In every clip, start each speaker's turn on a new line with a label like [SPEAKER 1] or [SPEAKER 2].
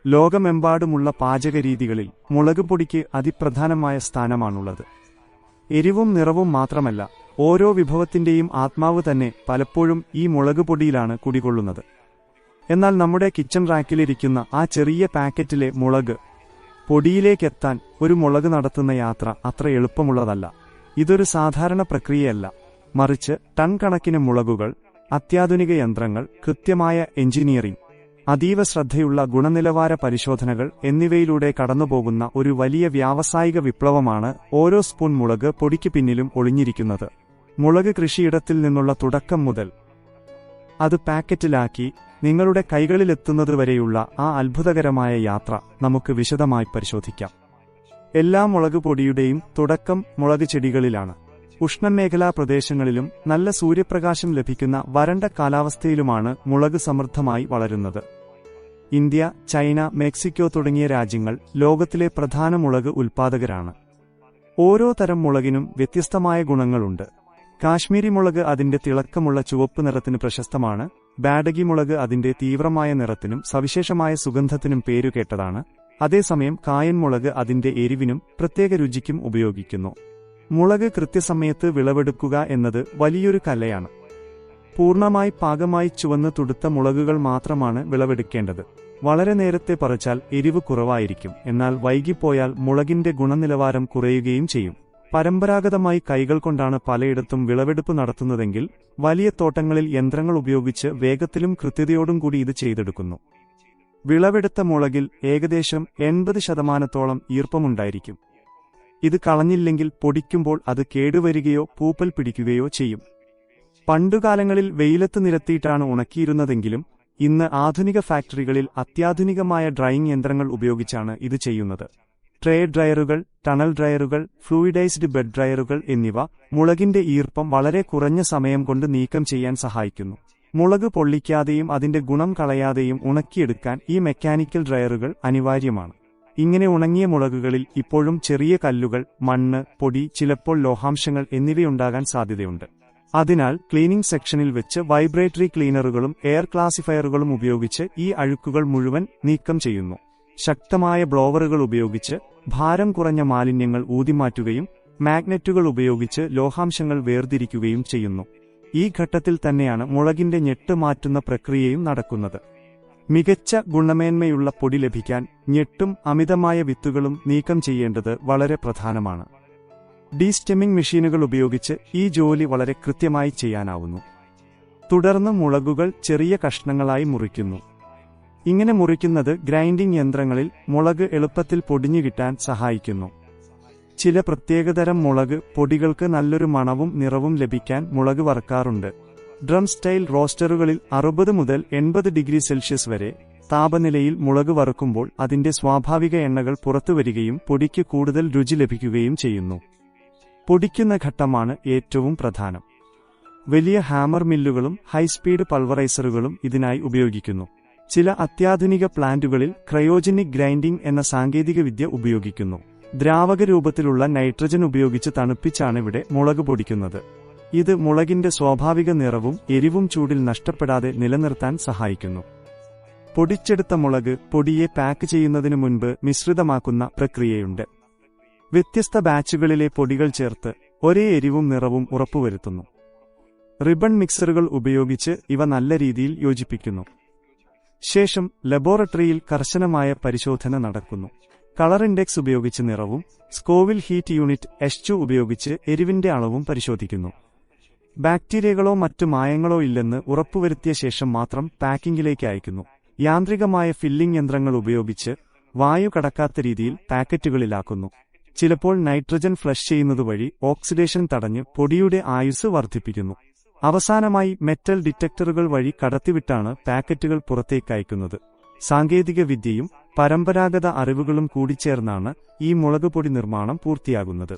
[SPEAKER 1] ലോകമെമ്പാടുമുള്ള പാചകരീതികളിൽ മുളകുപൊടിക്ക് അതിപ്രധാനമായ സ്ഥാനമാണുള്ളത്. എരിവും നിറവും മാത്രമല്ല, ഓരോ വിഭവത്തിന്റെയും ആത്മാവ് തന്നെ പലപ്പോഴും ഈ മുളകുപൊടിയിലാണ് കുടികൊള്ളുന്നത്. എന്നാൽ നമ്മുടെ കിച്ചൺ റാക്കിലിരിക്കുന്ന ആ ചെറിയ പാക്കറ്റിലെ മുളക് പൊടിയിലേക്കെത്താൻ ഒരു മുളക് നടത്തുന്ന യാത്ര അത്ര എളുപ്പമുള്ളതല്ല. ഇതൊരു സാധാരണ പ്രക്രിയയല്ല, മറിച്ച് ടൺ കണക്കിന് മുളകുകൾ, അത്യാധുനിക യന്ത്രങ്ങൾ, കൃത്യമായ എഞ്ചിനീയറിംഗ്, അതീവ ശ്രദ്ധയുള്ള ഗുണനിലവാര പരിശോധനകൾ എന്നിവയിലൂടെ കടന്നുപോകുന്ന ഒരു വലിയ വ്യാവസായിക വിപ്ലവമാണ് ഓരോ സ്പൂൺ മുളക് പൊടിക്ക് പിന്നിലും ഒളിഞ്ഞിരിക്കുന്നത്. മുളക് കൃഷിയിടത്തിൽ നിന്നുള്ള തുടക്കം മുതൽ അത് പാക്കറ്റിലാക്കി നിങ്ങളുടെ കൈകളിലെത്തുന്നതുവരെയുള്ള ആ അത്ഭുതകരമായ യാത്ര നമുക്ക് വിശദമായി പരിശോധിക്കാം. എല്ലാ മുളക് പൊടിയുടെയും തുടക്കം മുളക് ചെടികളിലാണ്. ഉഷ്ണമേഖലാ പ്രദേശങ്ങളിലും നല്ല സൂര്യപ്രകാശം ലഭിക്കുന്ന വരണ്ട കാലാവസ്ഥയിലുമാണ് മുളക് സമൃദ്ധമായി വളരുന്നത്. ഇന്ത്യ, ചൈന, മെക്സിക്കോ തുടങ്ങിയ രാജ്യങ്ങൾ ലോകത്തിലെ പ്രധാന മുളക് ഉൽപ്പാദകരാണ്. ഓരോ തരം മുളകിനും വ്യത്യസ്തമായ ഗുണങ്ങളുണ്ട്. കാശ്മീരി മുളക് അതിന്റെ തിളക്കമുള്ള ചുവപ്പ് നിറത്തിന് പ്രശസ്തമാണ്. ബാഡഗി മുളക് അതിന്റെ തീവ്രമായ നിറത്തിനും സവിശേഷമായ സുഗന്ധത്തിനും പേരുകേട്ടതാണ്. അതേസമയം കായൻ മുളക് അതിന്റെ എരിവിനും പ്രത്യേക രുചിക്കും ഉപയോഗിക്കുന്നു. മുളക് കൃത്യസമയത്ത് വിളവെടുക്കുക എന്നത് വലിയൊരു കലയാണ്. പൂർണ്ണമായി പാകമായി ചുവന്ന് തുടുത്ത മുളകുകൾ മാത്രമാണ് വിളവെടുക്കേണ്ടത്. വളരെ നേരത്തെ പറിച്ചാൽ എരിവ് കുറവായിരിക്കും, എന്നാൽ വൈകിപ്പോയാൽ മുളകിന്റെ ഗുണനിലവാരം കുറയുകയും ചെയ്യും. പരമ്പരാഗതമായി കൈകൾ കൊണ്ടാണ് പലയിടത്തും വിളവെടുപ്പ് നടത്തുന്നതെങ്കിൽ വലിയ തോട്ടങ്ങളിൽ യന്ത്രങ്ങൾ ഉപയോഗിച്ച് വേഗത്തിലും കൃത്യതയോടും കൂടി ഇത് ചെയ്തെടുക്കുന്നു. വിളവെടുത്ത മുളകിൽ ഏകദേശം 80% ഈർപ്പമുണ്ടായിരിക്കും. ഇത് കളഞ്ഞില്ലെങ്കിൽ പൊടിക്കുമ്പോൾ അത് കേടുവരികയോ പൂപ്പൽ പിടിക്കുകയോ ചെയ്യും. പണ്ടുകാലങ്ങളിൽ വെയിലത്ത് നിരത്തിയിട്ടാണ് ഉണക്കിയിരുന്നതെങ്കിലും ഇന്ന് ആധുനിക ഫാക്ടറികളിൽ അത്യാധുനികമായ ഡ്രൈയിംഗ് യന്ത്രങ്ങൾ ഉപയോഗിച്ചാണ് ഇത് ചെയ്യുന്നത്. ട്രേ ഡ്രയറുകൾ, ടണൽ ഡ്രയറുകൾ, ഫ്ലൂയിഡൈസ്ഡ് ബെഡ് ഡ്രയറുകൾ എന്നിവ മുളകിന്റെ ഈർപ്പം വളരെ കുറഞ്ഞ സമയം കൊണ്ട് നീക്കം ചെയ്യാൻ സഹായിക്കുന്നു. മുളക് പൊള്ളിക്കാതെയും അതിന്റെ ഗുണം കളയാതെയും ഉണക്കിയെടുക്കാൻ ഈ മെക്കാനിക്കൽ ഡ്രയറുകൾ അനിവാര്യമാണ്. ഇങ്ങനെ ഉണങ്ങിയ മുളകുകളിൽ ഇപ്പോഴും ചെറിയ കല്ലുകൾ, മണ്ണ്, പൊടി, ചിലപ്പോൾ ലോഹാംശങ്ങൾ എന്നിവയുണ്ടാകാൻ സാധ്യതയുണ്ട്. അതിനാൽ ക്ലീനിംഗ് സെക്ഷനിൽ വെച്ച് വൈബ്രേറ്ററി ക്ലീനറുകളും എയർ ക്ലാസിഫയറുകളും ഉപയോഗിച്ച് ഈ അഴുക്കുകൾ മുഴുവൻ നീക്കം ചെയ്യുന്നു. ശക്തമായ ബ്ലോവറുകൾ ഉപയോഗിച്ച് ഭാരം കുറഞ്ഞ മാലിന്യങ്ങൾ ഊതിമാറ്റുകയും മാഗ്നറ്റുകൾ ഉപയോഗിച്ച് ലോഹാംശങ്ങൾ വേർതിരിക്കുകയും ചെയ്യുന്നു. ഈ ഘട്ടത്തിൽ തന്നെയാണ് മുളകിന്റെ ഞെട്ട് മാറ്റുന്ന പ്രക്രിയയും നടക്കുന്നത്. മികച്ച ഗുണമേന്മയുള്ള പൊടി ലഭിക്കാൻ ഞെട്ടും അമിതമായ വിത്തുകളും നീക്കം ചെയ്യേണ്ടത് വളരെ പ്രധാനമാണ്. ഡീസ്റ്റെമിംഗ് മെഷീനുകൾ ഉപയോഗിച്ച് ഈ ജോലി വളരെ കൃത്യമായി ചെയ്യാനാവുന്നു. തുടർന്ന് മുളകുകൾ ചെറിയ കഷ്ണങ്ങളായി മുറിക്കുന്നു. ഇങ്ങനെ മുറിക്കുന്നത് ഗ്രൈൻഡിംഗ് യന്ത്രങ്ങളിൽ മുളക് എളുപ്പത്തിൽ പൊടിഞ്ഞു കിട്ടാൻ സഹായിക്കുന്നു. ചില പ്രത്യേകതരം മുളക് പൊടികൾക്ക് നല്ലൊരു മണവും നിറവും ലഭിക്കാൻ മുളക് വറുക്കാറുണ്ട്. ഡ്രം സ്റ്റൈൽ റോസ്റ്ററുകളിൽ 60 മുതൽ 80 ഡിഗ്രി സെൽഷ്യസ് വരെ താപനിലയിൽ മുളക് വറുക്കുമ്പോൾ അതിന്റെ സ്വാഭാവിക എണ്ണകൾ പുറത്തുവരികയും പൊടിക്ക് കൂടുതൽ രുചി ലഭിക്കുകയും ചെയ്യുന്നു. പൊടിക്കുന്ന ഘട്ടമാണ് ഏറ്റവും പ്രധാനം. വലിയ ഹാമർ മില്ലുകളും ഹൈസ്പീഡ് പൾവറൈസറുകളും ഇതിനായി ഉപയോഗിക്കുന്നു. ചില അത്യാധുനിക പ്ലാന്റുകളിൽ ക്രയോജനിക് ഗ്രൈൻഡിംഗ് എന്ന സാങ്കേതികവിദ്യ ഉപയോഗിക്കുന്നു. ദ്രാവക രൂപത്തിലുള്ള നൈട്രജൻ ഉപയോഗിച്ച് തണുപ്പിച്ചാണ് ഇവിടെ മുളക് പൊടിക്കുന്നത്. ഇത് മുളകിന്റെ സ്വാഭാവിക നിറവും എരിവും ചൂടിൽ നഷ്ടപ്പെടാതെ നിലനിർത്താൻ സഹായിക്കുന്നു. പൊടിച്ചെടുത്ത മുളക് പൊടിയെ പാക്ക് ചെയ്യുന്നതിനു മുൻപ് മിശ്രിതമാക്കുന്ന പ്രക്രിയയുണ്ട്. വ്യത്യസ്ത ബാച്ചുകളിലെ പൊടികൾ ചേർത്ത് ഒരേ എരിവും നിറവും ഉറപ്പുവരുത്തുന്നു. റിബൺ മിക്സറുകൾ ഉപയോഗിച്ച് ഇവ നല്ല രീതിയിൽ യോജിപ്പിക്കുന്നു. ശേഷം ലബോറട്ടറിയിൽ കർശനമായ പരിശോധന നടക്കുന്നു. കളർ ഇൻഡെക്സ് ഉപയോഗിച്ച് നിറവും സ്കോവിൽ ഹീറ്റ് യൂണിറ്റ് H2 ഉപയോഗിച്ച് എരിവിന്റെ അളവും പരിശോധിക്കുന്നു. ബാക്ടീരിയകളോ മറ്റു മായങ്ങളോ ഇല്ലെന്ന് ഉറപ്പുവരുത്തിയ ശേഷം മാത്രം പാക്കിംഗിലേക്ക് അയക്കുന്നു. യാന്ത്രികമായ ഫില്ലിംഗ് യന്ത്രങ്ങൾ ഉപയോഗിച്ച് വായു കടക്കാത്ത രീതിയിൽ പാക്കറ്റുകളിലാക്കുന്നു. ചിലപ്പോൾ നൈട്രജൻ ഫ്ലഷ് ചെയ്യുന്നതുവഴി ഓക്സിഡേഷൻ തടഞ്ഞ് പൊടിയുടെ ആയുസ് വർദ്ധിപ്പിക്കുന്നു. അവസാനമായി മെറ്റൽ ഡിറ്റക്ടറുകൾ വഴി കടത്തിവിട്ടാണ് പാക്കറ്റുകൾ പുറത്തേക്കയക്കുന്നത്. സാങ്കേതിക വിദ്യയും പരമ്പരാഗത അറിവുകളും കൂടിച്ചേർന്നാണ് ഈ മുളകുപൊടി നിർമ്മാണം പൂർത്തിയാകുന്നത്.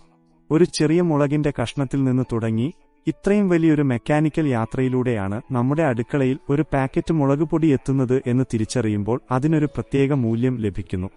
[SPEAKER 1] ഒരു ചെറിയ മുളകിന്റെ കഷ്ണത്തിൽ നിന്ന് തുടങ്ങി ഇത്രയും വലിയൊരു മെക്കാനിക്കൽ യാത്രയിലൂടെയാണ് നമ്മുടെ അടുക്കളയിൽ ഒരു പാക്കറ്റ് മുളകുപൊടി എത്തുന്നത് എന്ന് തിരിച്ചറിയുമ്പോൾ അതിനൊരു പ്രത്യേക മൂല്യം ലഭിക്കുന്നു.